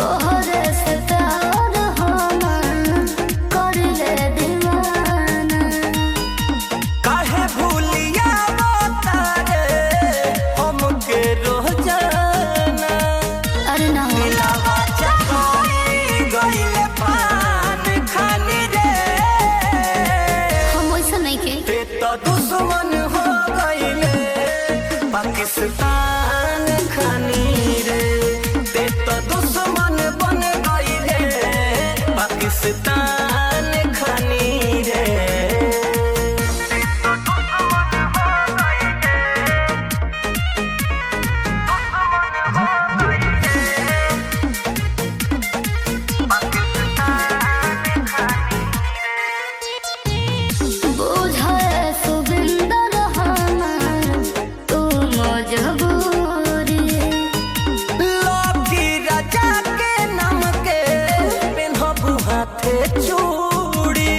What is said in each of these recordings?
तोहरे से प्यार हम कर ले दीवाना। काहे भूलिया तारे हमके रोजाना। अरे ना हो दिलावा चकोरी गइले पान खानी रे। हम वैसा नहीं के ते तो दुश्मन हो गइले पाकिस्तान खानी रे। ते तो दुश्मन बन गइले पाकिस्तान खानी रे। बुझाए सुबिंदर हमार तू मजबूरी। लौकी राजा के नाम के पेन्हबू हाथे चूड़ी।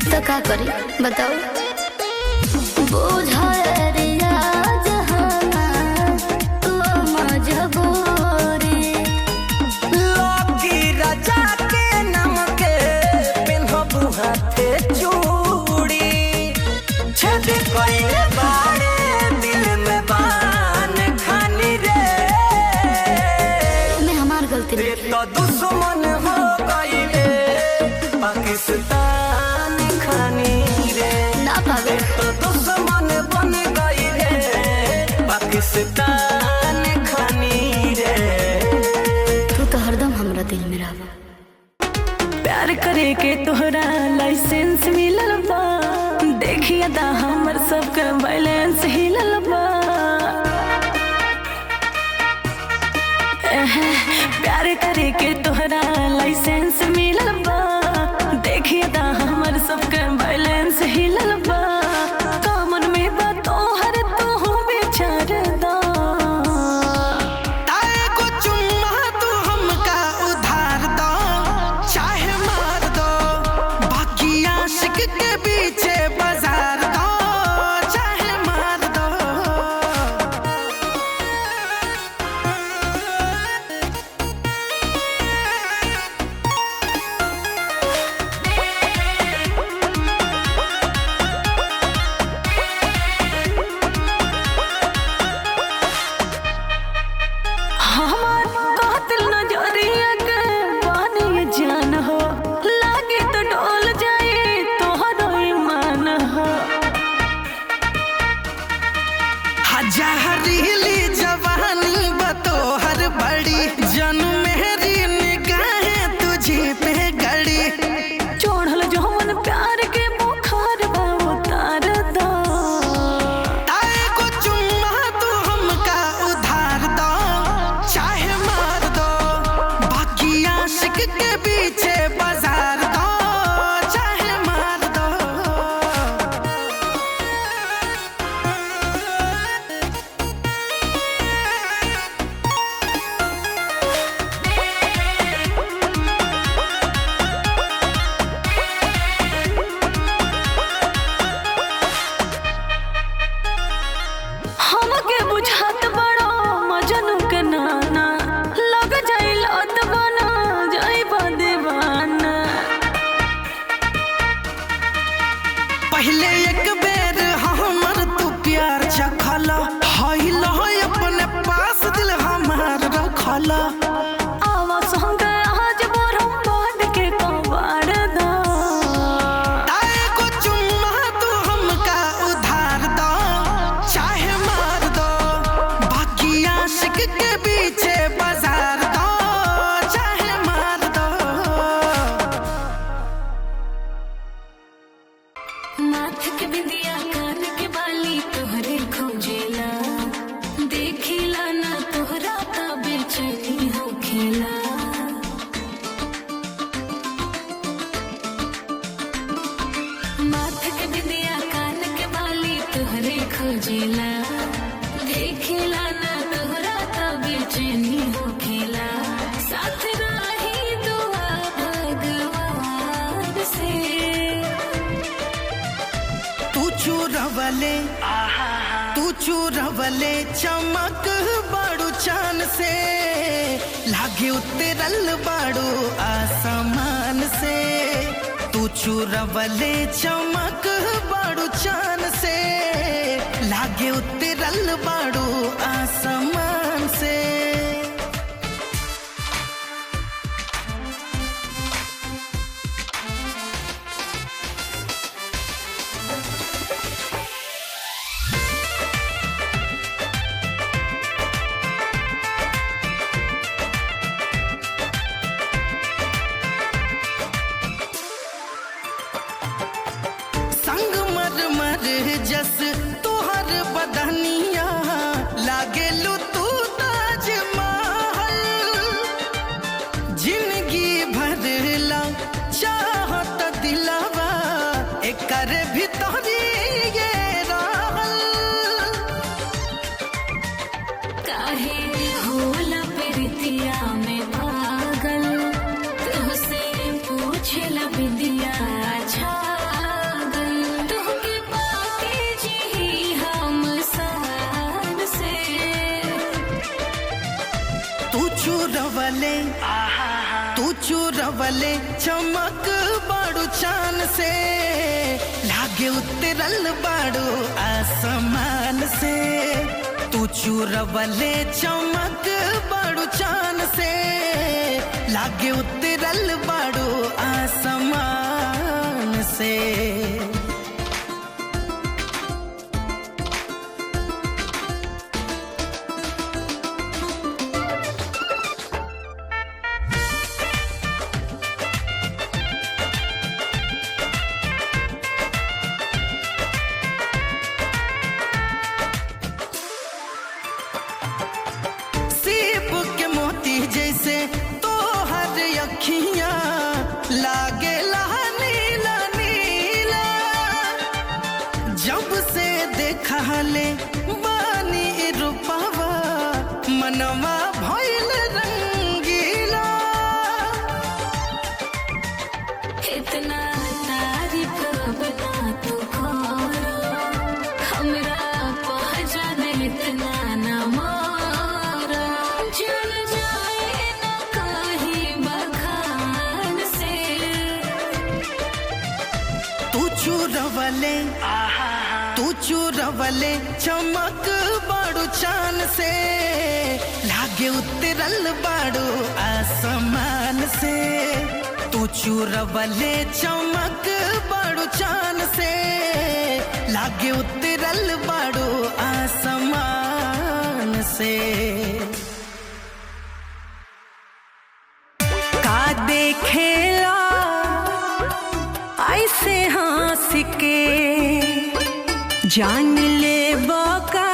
तो का करी बताओ। बुझाए रियाज हमार तू मजबूरी। लौकी राजा के नाम के पेन्हबू हाथे चूड़ी। छेद कइले बाड़े दिल में बान खानी रे। में हमार गलती ते नहीं। तो दुश्मन हो गइले पाकिस्तान खानी रे। ना पावे तो दुश्मन बन गइले पाकिस्तान खानी रे। तू तो हरदम हमरा दिल में रहा। प्यार करे के तोहरा लाइसेंस मिलल बा। देखिए दा हमर सबके बैलेंस हिलल बा। प्यार करे के तोहरा लाइसेंस मिलल बा। देखिए दा हमर सबके बैलेंस हिलल बा। कामन में बा तोहर तू बेचार दा। ताए को चुम्मा तू हमका उधार दो, चाहे मार दो। बाकी आशिक के पीछे बाजार दो, चाहे मार दो। हमार कातिल नजरिया के बानी ये जान हो। लागे तो डोल जाए तोहरो ईमान हो। हजारीली जवानी बतोहर बड़ी जन मेरी निगाहें तुझे पे गड़ी। चोढ़ल जौन प्यार के बुखार बा उतार दो। ताए को चुम्मा तू हमका उधार दो, चाहे मार दो। बाकी आशिक के पीछे बाजार दो, चाहे मार दो। हमके बुझात बड़ो मजनू के नाना। लग जाइल अदबना जाइबा दीवाना। पहले एक बेर हमर तू प्यार चखला। हाय लो अपने पास दिल हमार रखला। आवा संग आज बोरम बांध के कबाड़ दो। ताए को चुम्मा तू हमका उधार दो, चाहे मार दो। बाकी आशिक के पीछे बाजार दो, चाहे मार दो। माथ के बिंदिया कान के बाली तोहरे खोजेला। देखिला ना तोहरा का बेचैनी हो खेला। माथ के बिंदिया कान के बाली तोहरे खोजेला। देखिला ना तोहरा का बेचैनी हो खेला। साथ राही दुआ भगवान से। तू चोरवले, तू चूरवले चमक बाड़ू चान से लागे उतरल बाड़ू आसमान से। तू चूरवले चमक बाड़ू चान से लागे उतरल बाड़ू आसमान से। जस तोहर बदनिया लागेलू तू ताजमहल। जिंदगी भरला चाहत दिलवा एकर भीतरी ये रहल। काहे होला प्रीतिया में पागल, तुझसे पूछला बिंदिया छागल। तू चूरवले चमक बाड़ू चान से लागे उतरल बाड़ू आसमान से। तू चूरवले चमक बाड़ू चान से लागे उतरल बाड़ू आसमान से। जैसे तोहर अखियां लागे नीला नीला। जब से देखा ले बानी रूपवा मनवा भइल रंगीला। इतना तारीफ बना तू करो, हमरा पहचान इतना न मारा। चल तू चूरवले चमक बाड़ू चान से लागे उतरल बाड़ू आसमान से। तू चूरवले चमक बाड़ू चान से लागे उतरल बाड़ू आसमान से। का देखेला ऐसे हंस के जान ले बका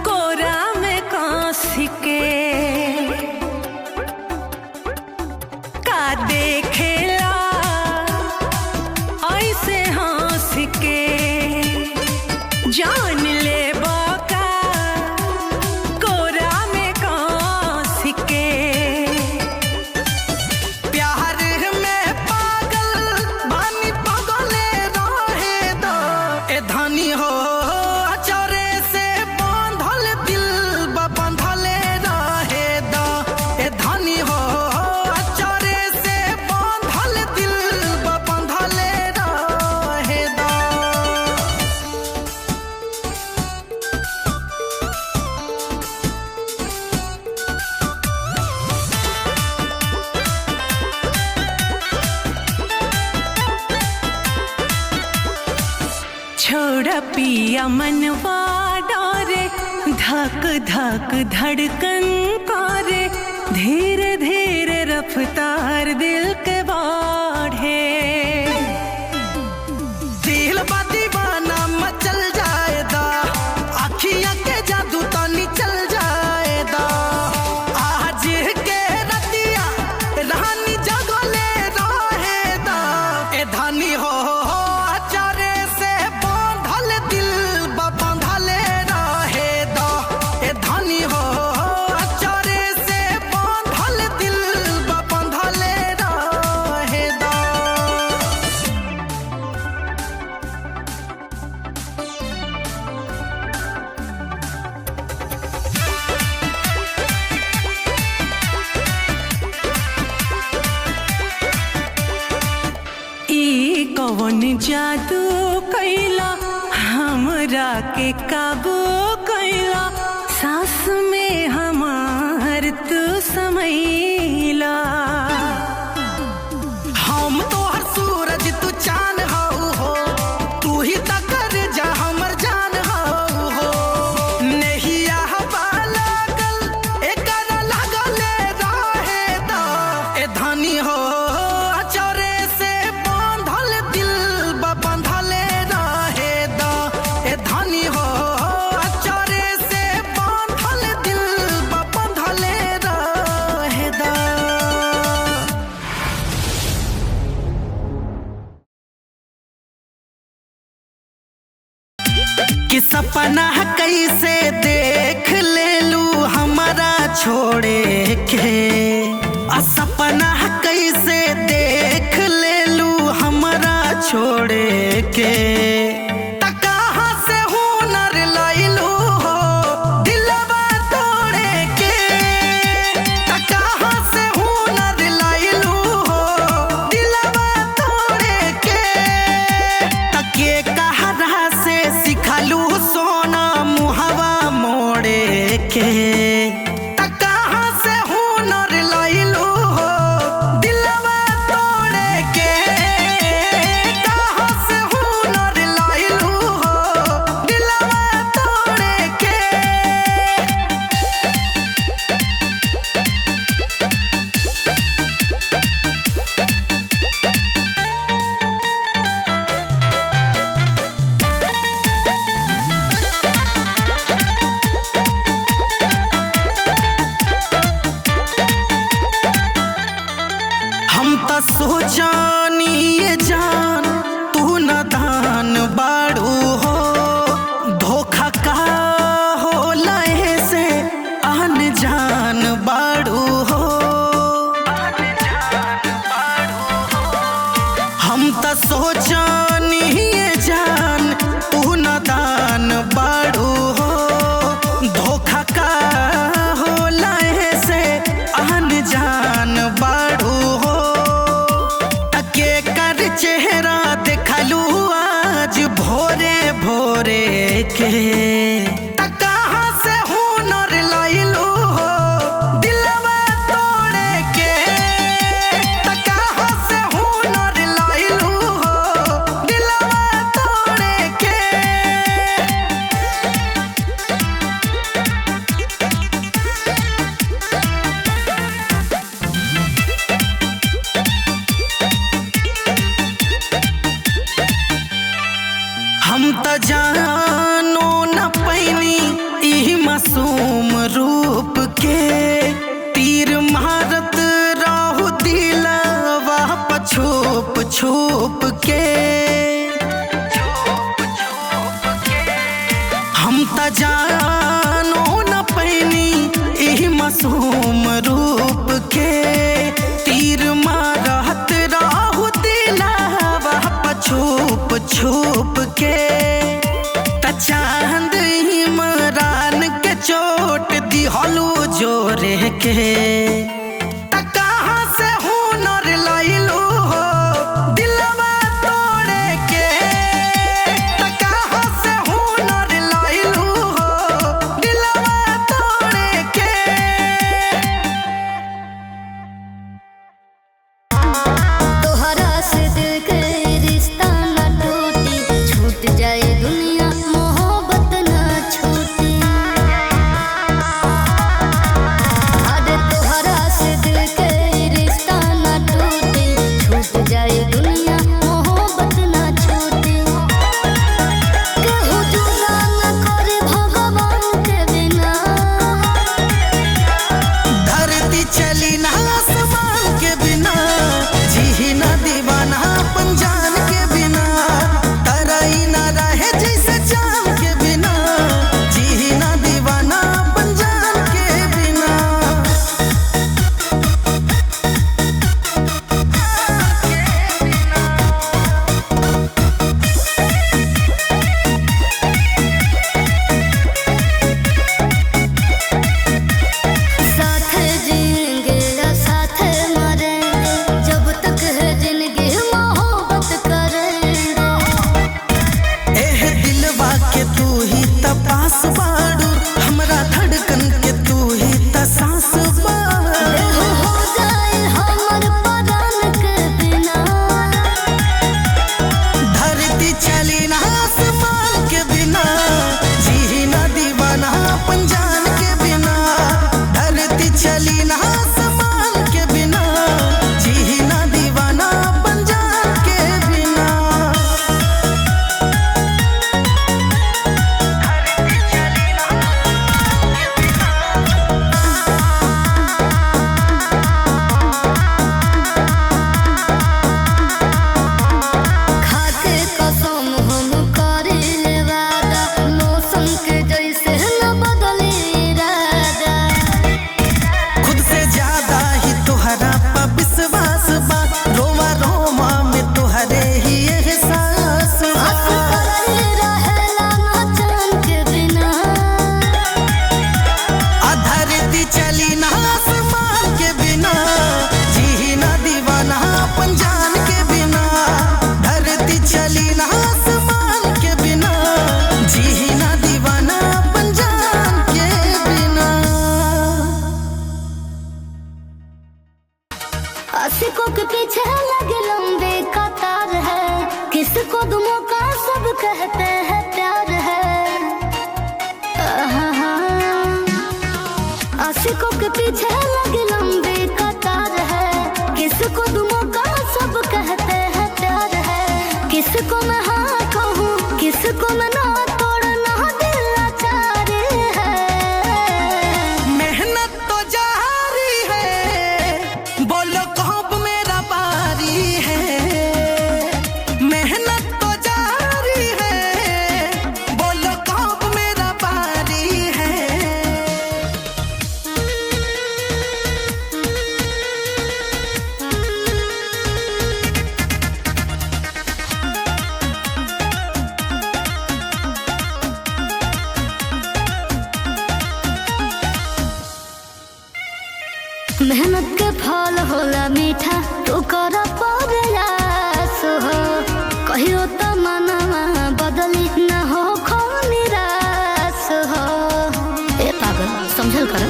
कोरा में कांस के। का देखेला ऐसे हंस के जान ले बका कोरा में कांस के। धनी हो अचरे से बांधल दिल बंधले रहे दो। ए धनी हो अचरे से बांधल दिल बंधले रहे दो। छोड़ा पिया मनवा डोरे, धक धक धड़कन करे। धीरे धीरे रफ्तार दिल के बढ़े। दिल बा दीवाना मचल जाएदा, अखियां के जादू तो निचल जाएदा। आज के रतिया रानी जगले रहेदा। ए धनी हो अचारे से बांधल दिल बंधले रहे दो। ए धनी हो अचारे से बांधल कौन जादू कैला हमरा के काबू कैला सांस में हमार तू समैला। हम तोहर सूरज तू चांद हो तू ही तकर जा हमर जान हो नहिया हवा लागल एकरा लागले रहे द ए धनी हो अचरे से बांधल दिल बंधले रहे द ए धनी हो अचरे से बांधल दिल बंधले रहे द। कि सपना कैसे देख ले लू हमारा छोड़े के सपना कैसे देख ले लू हमारा छोड़े के कहाँ से हुनर लैलू हो दिलवा तोड़े के कहाँ से हुनर लैलू हो दिलवा तोड़े के तके कहरा से सिखलू सोना मुहवा मोड़े के कहाँ से हुनर लैलू हो दिलवा तोड़े के कहाँ से हुनर लैलू हो दिलवा तोड़े के। हम तो सोचानी ये जान तू नादान बाड़ू हो धोखा का हो लहे से अनजान बाड़ू हो। हम तो सोचानी ये जान तू नादान बाड़ू हो धोखा का हो लहे से अनजान बाड़ू हो तके कर चेहरा देखलू आज भोरे भोरे के कहाँ से हुनर लैलू हो दिलवा तोड़े के कहाँ से हुनर लैलू हो दिलवा तोड़े के। हम तो जानो न आशिकों के पीछे लगे लंबे कतार है, किसको दो मौका सब कहते हैं प्यार है। आशिकों के पीछे लगे लंबे कतार है, किसको दो मौका सब कहते हैं प्यार है। किसको मैं हाँ कहूँ, किसको मैं ना, तोड़ना दिल लाचार है। मेहनत तो जारी है, बोलो कब मेरा बारी है। मेहनत तो जारी है, बोलो कब मेरा बारी है। मेहनत के फल होला मीठा, तू कर प्रयास हो। कहियो तो मनवा बदली न हो खो निराश हो। ए पागल समझल कर।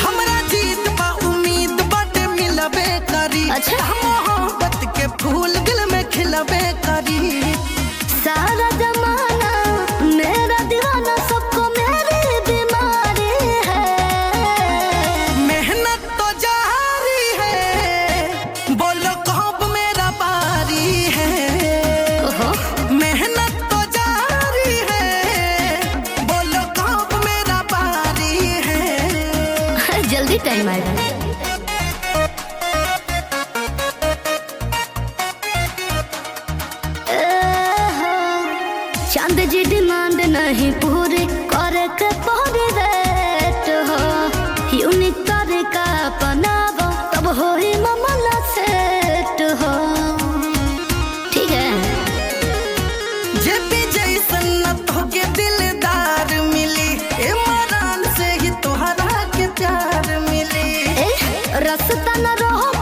हमरा जीत बा उम्मीद बाटे मिलबे करी। अच्छा। मोहब्बत के फूल दिल में खिलबे करी। सारा जमाना मेरा दीवाना, सबको मेरी बीमारी है। मेहनत तो जारी है, बोलो कब मेरा बारी है। ओहो, मेहनत तो जारी है, बोलो कब मेरा बारी है। जल्दी टाइम आएगा। चांद जी डिमांड नहीं पूरी करे के पौरी रेट हो। यूनिक तरीका अपनावो तब हो ही मामला सेट हो। ठीक है। जे भी जैसन न तोके दिलदार मिली, इमरान से ही तोहरा के प्यार मिली। रास्ता न रहो